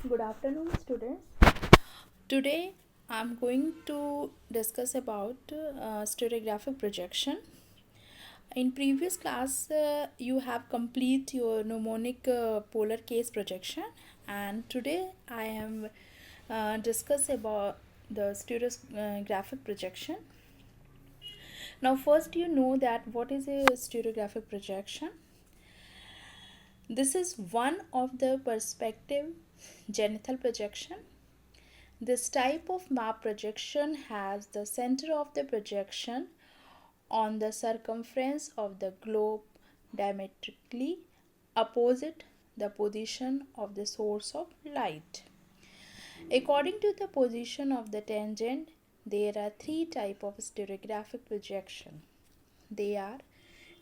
Good afternoon, students. Today I'm going to discuss about stereographic projection. In previous class, you have complete your mnemonic polar case projection, and today I am discuss about the stereographic projection. Now, first you know that what is a stereographic projection. This is one of the perspective genital projection. This type of map projection has the center of the projection on the circumference of the globe diametrically opposite the position of the source of light. According to the position of the tangent, there are three types of stereographic projection. They are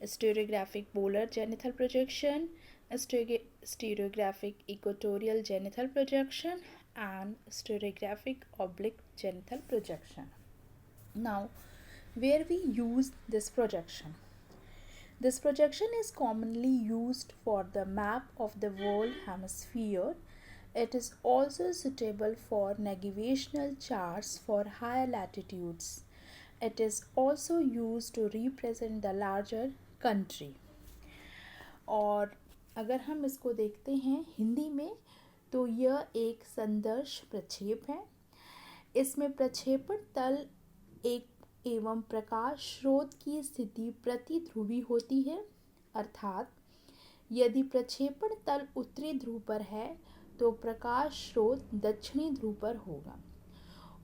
stereographic polar genital projection, stereographic equatorial genital projection, and stereographic oblique genital projection. Now, where we use this projection? This projection is commonly used for the map of the world hemisphere. It is also suitable for navigational charts for higher latitudes. It is also used to represent the larger country. और अगर हम इसको देखते हैं हिंदी में तो यह एक संदर्श प्रक्षेप है. इसमें प्रक्षेपण तल एक एवं प्रकाश स्रोत की स्थिति प्रतिध्रुवी होती है. अर्थात यदि प्रक्षेपण तल उत्तरी ध्रुव पर है तो प्रकाश स्रोत दक्षिणी ध्रुव पर होगा.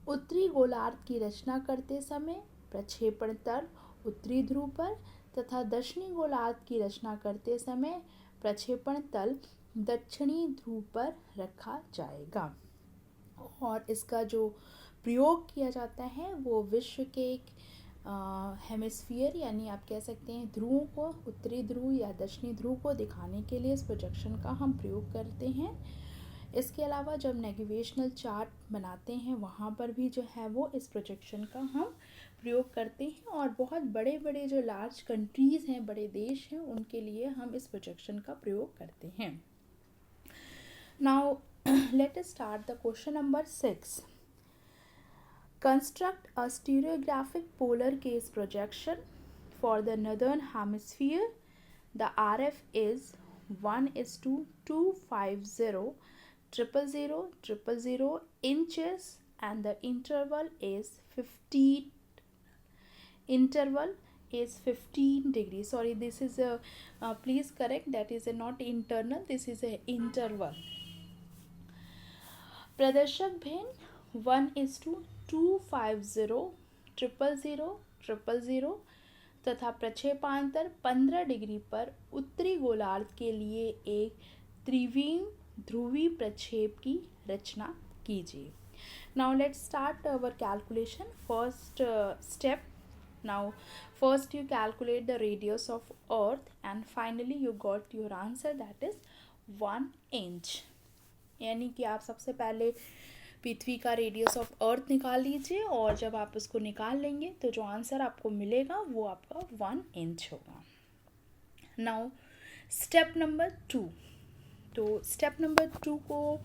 उत्तरी गोलार्ध की रचना करते समय प्रक्षेपण तल उत्तरी ध्रुव पर तथा दक्षिणी गोलार्ध की रचना करते समय प्रक्षेपण तल दक्षिणी ध्रुव पर रखा जाएगा. और इसका जो प्रयोग किया जाता है वो विश्व के एक हेमिस्फीयर यानी आप कह सकते हैं ध्रुवों को, उत्तरी ध्रुव या दक्षिणी ध्रुव को दिखाने के लिए इस प्रोजेक्शन का हम प्रयोग करते हैं. इसके अलावा जब नेविगेशनल चार्ट बनाते हैं वहाँ पर भी जो है वो इस प्रोजेक्शन का हम प्रयोग करते हैं. और बहुत बड़े बड़े जो लार्ज कंट्रीज़ हैं, बड़े देश हैं, उनके लिए हम इस प्रोजेक्शन का प्रयोग करते हैं. Now let us start the question number 6. Construct a stereographic polar case projection for the northern hemisphere. The RF is 1:250,000,000 inches and the interval is 15 degrees. Sorry, this is a please correct, that is a not internal, this is a interval. प्रदर्शक भिन्न 1:250,000,000 तथा प्रक्षेपांतर 15 degree पर उत्तरी गोलार्ध के लिए एक त्रिविम ध्रुवी प्रक्षेप की रचना कीजिए. Now let's start our calculation. First step. Now first you calculate the radius of earth and finally you got your answer, that is 1 inch. यानी कि आप सबसे पहले पृथ्वी का रेडियस ऑफ अर्थ निकाल लीजिए और जब आप उसको निकाल लेंगे तो जो आंसर आपको मिलेगा वो आपका 1 इंच होगा. Now step number 2. तो स्टेप नंबर 2 को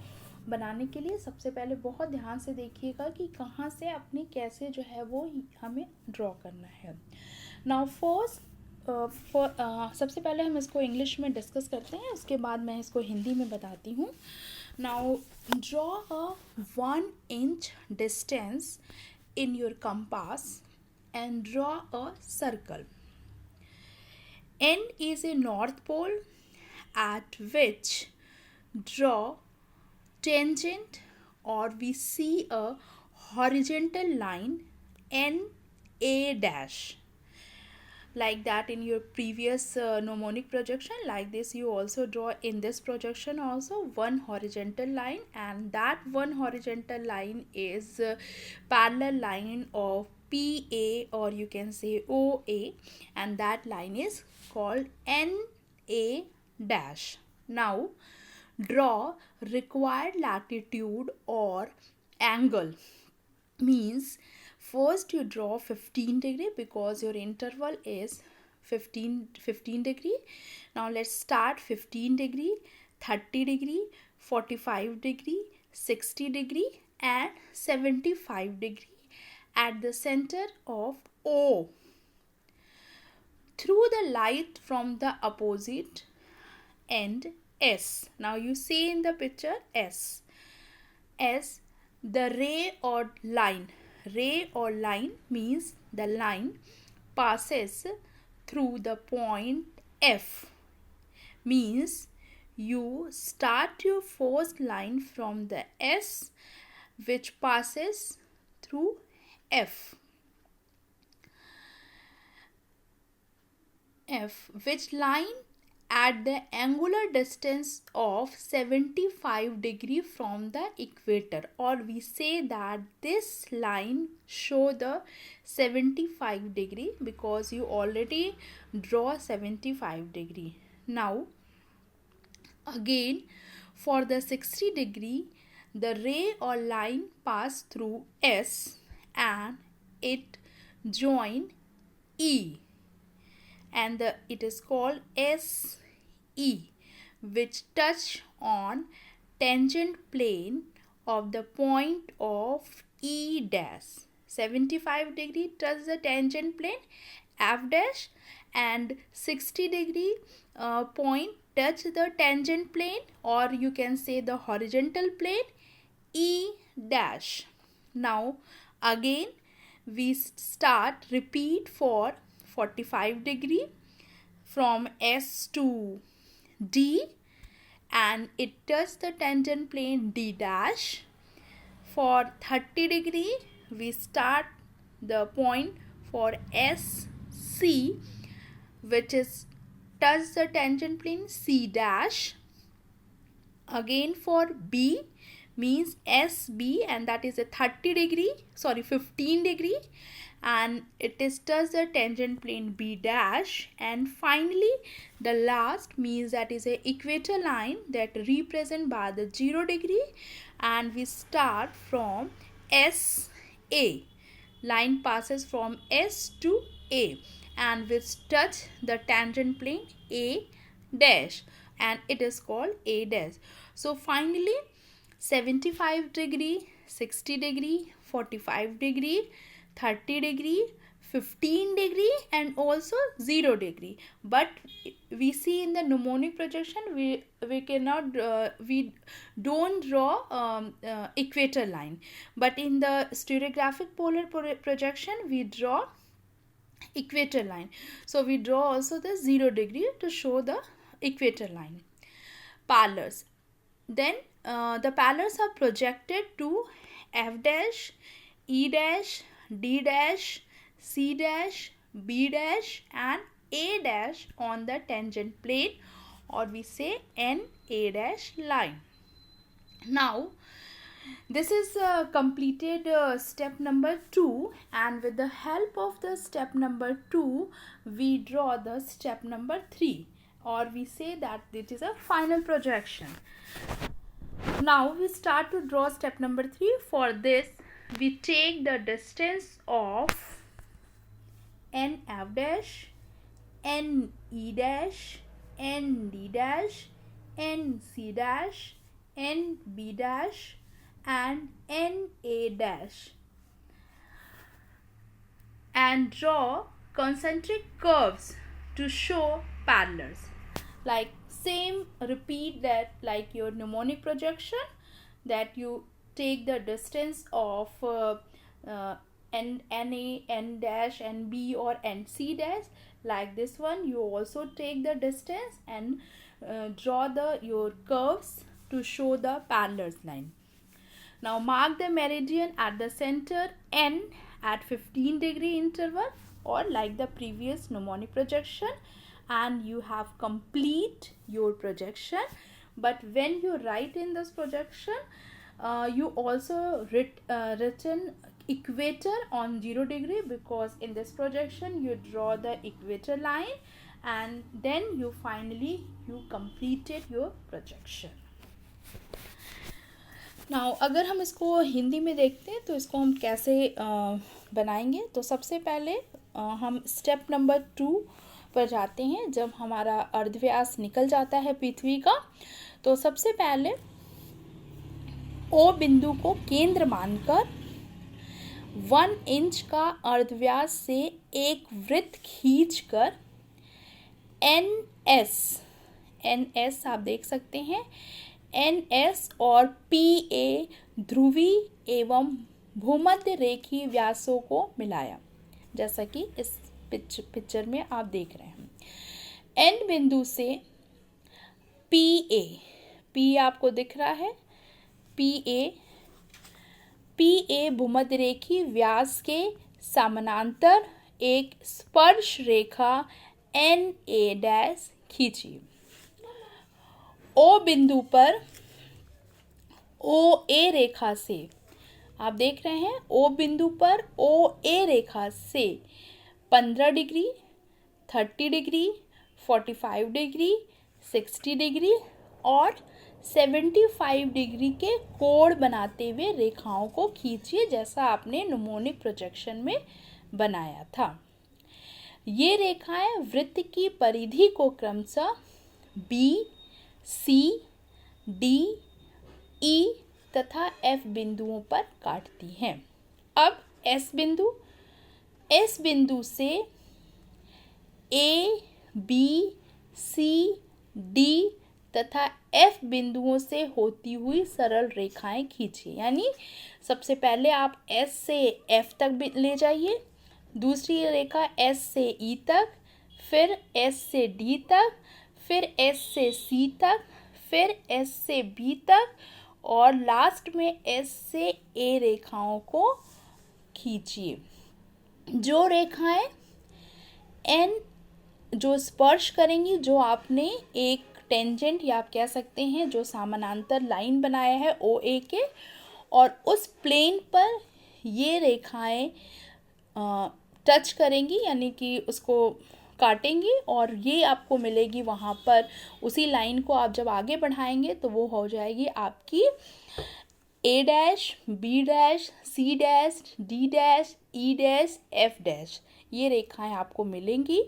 बनाने के लिए सबसे पहले बहुत ध्यान से देखिएगा कि कहाँ से अपनी कैसे जो है वो हमें ड्रॉ करना है. नाउ फर्स्ट सबसे पहले हम इसको इंग्लिश में डिस्कस करते हैं, उसके बाद मैं इसको हिंदी में बताती हूँ. Now draw a 1 inch distance in your compass and draw a circle. N is a north pole at which draw tangent or we see a horizontal line NA dash. Like that in your previous mnemonic projection, like this you also draw in this projection also one horizontal line, and that one horizontal line is parallel line of PA or you can say OA, and that line is called NA dash. Now draw required latitude or angle. Means first you draw 15 degree because your interval is 15 degree. Now let's start 15 degree, 30 degree, 45 degree, 60 degree and 75 degree at the center of O through the light from the opposite end S. Now you see in the picture S. The ray or line. Ray or line means the line passes through the point F. Means you start your first line from the S which passes through F. Which line at the angular distance of 75 degree from the equator, or we say that this line show the 75 degree because you already draw 75 degree. Now again for the 60 degree, the ray or line pass through S and it join E, and it is called SE, which touch on tangent plane of the point of E dash. 75 degree touch the tangent plane F dash, and 60 degree point touch the tangent plane, or you can say the horizontal plane E dash. Now again we repeat for 45 degree from S to D and it touches the tangent plane D dash. For 30 degree we start the point for SC which is touch the tangent plane C dash. Again for B means SB, and that is a 15 degree, and it is touch the tangent plane B dash. And finally the last means that is a equator line that represent by the 0 degree, and we start from SA. Line passes from S to A and which touch the tangent plane A dash, and it is called A dash. So finally 75 degree, 60 degree, 45 degree, 30 degree, 15 degree and also 0 degree. But we see in the mnemonic projection we don't draw equator line, but in the stereographic polar projection we draw equator line. So we draw also the 0 degree to show the equator line. Parallels. Then the parallels are projected to F dash, E dash, D dash, C dash, B dash and A dash on the tangent plane, or we say NA dash line. Now this is completed step number 2, and with the help of the step number 2 we draw the step number 3, or we say that it is a final projection. Now we start to draw step number 3. For this we take the distance of NF dash, NE dash, ND dash, NC dash, NB dash and NA dash and draw concentric curves to show parallels. Like same repeat that like your mnemonic projection, that you take the distance of NA, N dash, NB or NC dash. Like this one you also take the distance and draw your curves to show the parallels line. Now mark the meridian at the center N at 15 degree interval, or like the previous mnemonic projection, and you have complete your projection. But when you write in this projection you also written equator on 0 degree, because in this projection you draw the equator line and then you finally completed your projection. Now अगर हम इसको हिंदी में देखते हैं तो इसको हम कैसे बनाएंगे, तो सबसे पहले हम स्टेप नंबर 2 पर जाते हैं। जब हमारा अर्धव्यास निकल जाता है पृथ्वी का, तो सबसे पहले ओ बिंदु को केंद्र मानकर 1 इंच का अर्धव्यास से एक वृत्त खींचकर एन एस आप देख सकते हैं, एन.एस. और पी.ए. ध्रुवी एवं भूमध्य रेखीय व्यासों को मिलाया, जैसा कि इस पिक्चर में आप देख रहे हैं। एन बिंदु से पी आपको दिख रहा है, पी.ए. भूमध्य रेखीय व्यास के समानांतर एक स्पर्श रेखा एन.ए. खींचिए। ओ बिंदु पर ओ.ए. रेखा से, आप देख रहे हैं, ओ बिंदु पर ओ.ए. रेखा से 15 डिग्री, 30 डिग्री, 45 डिग्री, 60 डिग्री और 75 डिग्री के कोण बनाते हुए रेखाओं को खींचिए, जैसा आपने न्यूमोनिक प्रोजेक्शन में बनाया था। ये रेखाएं वृत्त की परिधि को क्रमशः बी, सी, डी, ई तथा एफ बिंदुओं पर काटती हैं। अब एस बिंदु से ए, बी, सी, डी तथा एफ बिंदुओं से होती हुई सरल रेखाएं खींचिए। यानी सबसे पहले आप एस से एफ तक ले जाइए, दूसरी रेखा एस से ई तक, फिर एस से डी तक, फिर एस से सी तक, फिर एस से बी तक और लास्ट में एस से ए रेखाओं को खींचिए। जो रेखाएं एन जो स्पर्श करेंगी, जो आपने एक टेंजेंट या आप कह सकते हैं जो समानांतर लाइन बनाया है ओ ए के, और उस प्लेन पर ये रेखाएं टच करेंगी, यानी कि उसको काटेंगी और ये आपको मिलेगी वहाँ पर। उसी लाइन को आप जब आगे बढ़ाएंगे तो वो हो जाएगी आपकी A dash, B dash, C dash, D dash, E dash, F dash, ये रेखाएं आपको मिलेंगी।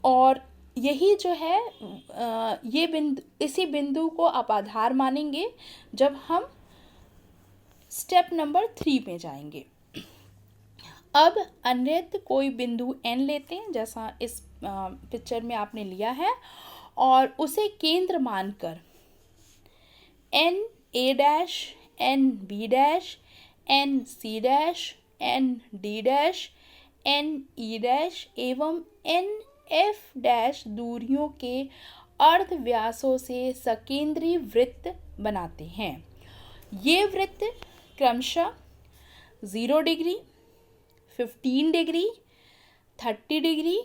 और यही जो है ये इसी बिंदु को आप आधार मानेंगे जब हम स्टेप नंबर 3 में जाएंगे। अब अन्यत्र कोई बिंदु एन लेते हैं, जैसा इस पिक्चर में आपने लिया है, और उसे केंद्र मानकर N A dash, N B dash, N C dash, N D dash, N E dash एवं एन एफ डैश दूरियों के अर्धव्यासों से सकेंद्री वृत्त बनाते हैं। ये वृत्त क्रमशः 0 degree, 15 degree, 30 degree,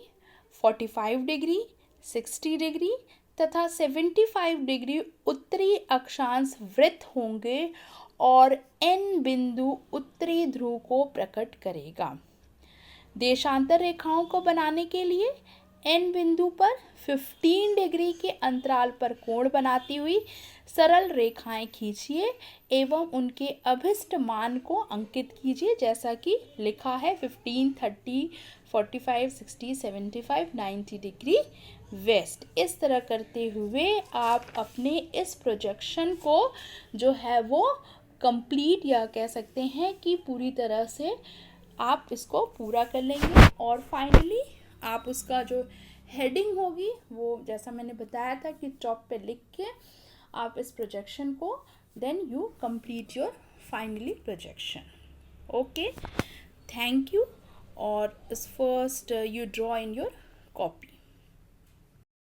45 degree, 60 degree तथा 75 डिग्री उत्तरी अक्षांश वृत्त होंगे और एन बिंदु उत्तरी ध्रुव को प्रकट करेगा। देशांतर रेखाओं को बनाने के लिए एन बिंदु पर 15 डिग्री के अंतराल पर कोण बनाती हुई सरल रेखाएं खींचिए एवं उनके अभिष्ट मान को अंकित कीजिए, जैसा कि लिखा है 15, 30, 45, 60, 75, 90 डिग्री वेस्ट। इस तरह करते हुए आप अपने इस प्रोजेक्शन को जो है वो कंप्लीट या कह सकते हैं कि पूरी तरह से आप इसको पूरा कर लेंगे और फाइनली आप उसका जो हेडिंग होगी वो जैसा मैंने बताया था कि टॉप पे लिख के आप इस प्रोजेक्शन को then you complete your finally projection. Okay, thank you. और इस first you draw in your copy.